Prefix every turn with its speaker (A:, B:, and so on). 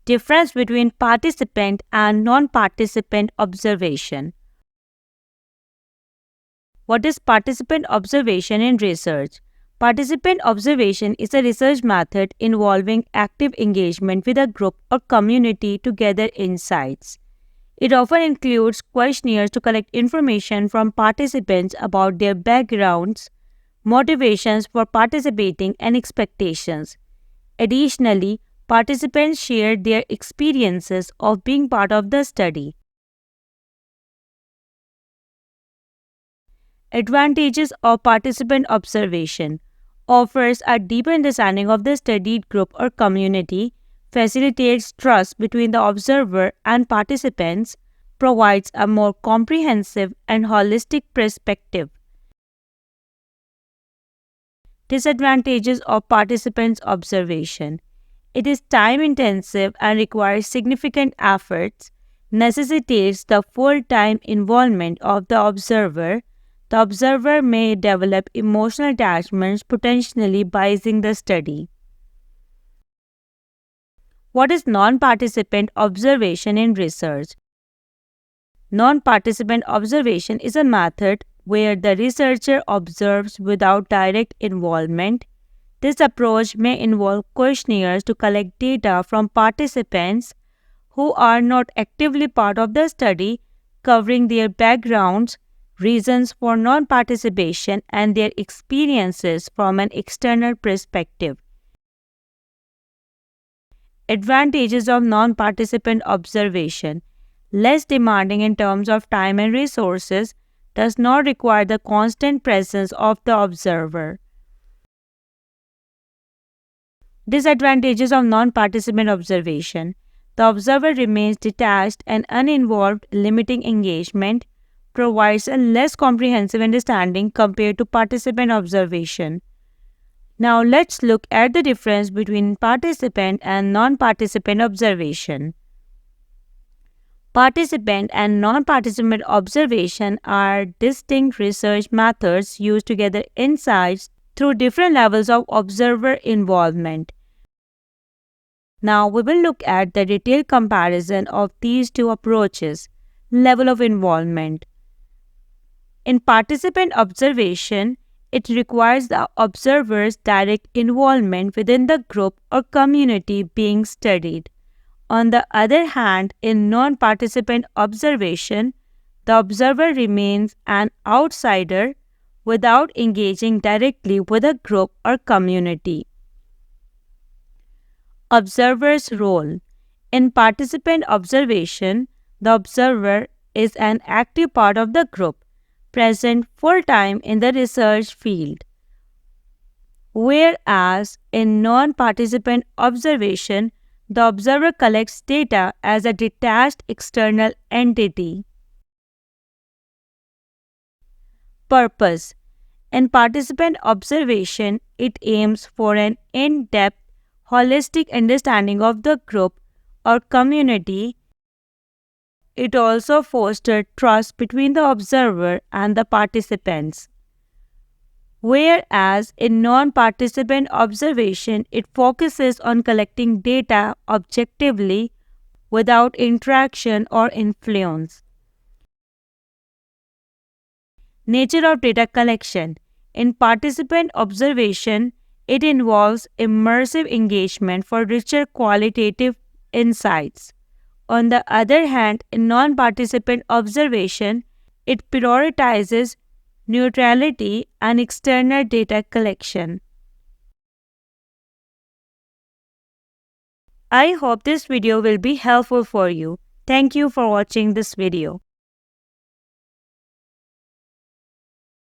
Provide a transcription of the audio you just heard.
A: Difference between participant and non-participant observation. What is participant observation in research? Participant observation is a research method involving active engagement with a group or community to gather insights. It often includes questionnaires to collect information from participants about their backgrounds, motivations for participating, and expectations. Additionally, participants share their experiences of being part of the study. Advantages of participant observation: offers a deeper understanding of the studied group or community, facilitates trust between the observer and participants, provides a more comprehensive and holistic perspective. Disadvantages of participants' observation: it is time intensive and requires significant efforts, necessitates the full time involvement of the observer. The observer may develop emotional attachments, potentially biasing the study. What is non-participant observation in research? Non-participant observation is a method where the researcher observes without direct involvement. This approach may involve questionnaires to collect data from participants who are not actively part of the study, covering their backgrounds, reasons for non-participation, and their experiences from an external perspective. Advantages of non-participant observation: less demanding in terms of time and resources, does not require the constant presence of the observer. Disadvantages of non-participant observation: the observer remains detached and uninvolved, limiting engagement, provides a less comprehensive understanding compared to participant observation. Now let's look at the difference between participant and non-participant observation. Participant and non-participant observation are distinct research methods used to gather insights through different levels of observer involvement. Now we will look at the detailed comparison of these two approaches. Level of involvement. In participant observation, it requires the observer's direct involvement within the group or community being studied. On the other hand, in non-participant observation, the observer remains an outsider without engaging directly with a group or community. Observer's role. In participant observation, the observer is an active part of the group, present full-time in the research field. Whereas in non-participant observation, the observer collects data as a detached external entity. Purpose. In participant observation, it aims for an in-depth, holistic understanding of the group or community. It also fosters trust between the observer and the participants. Whereas in non-participant observation, it focuses on collecting data objectively without interaction or influence. Nature of data collection. In participant observation, it involves immersive engagement for richer qualitative insights. On the other hand, in non-participant observation, it prioritizes neutrality and external data collection. I hope this video will be helpful for you. Thank you for watching this video.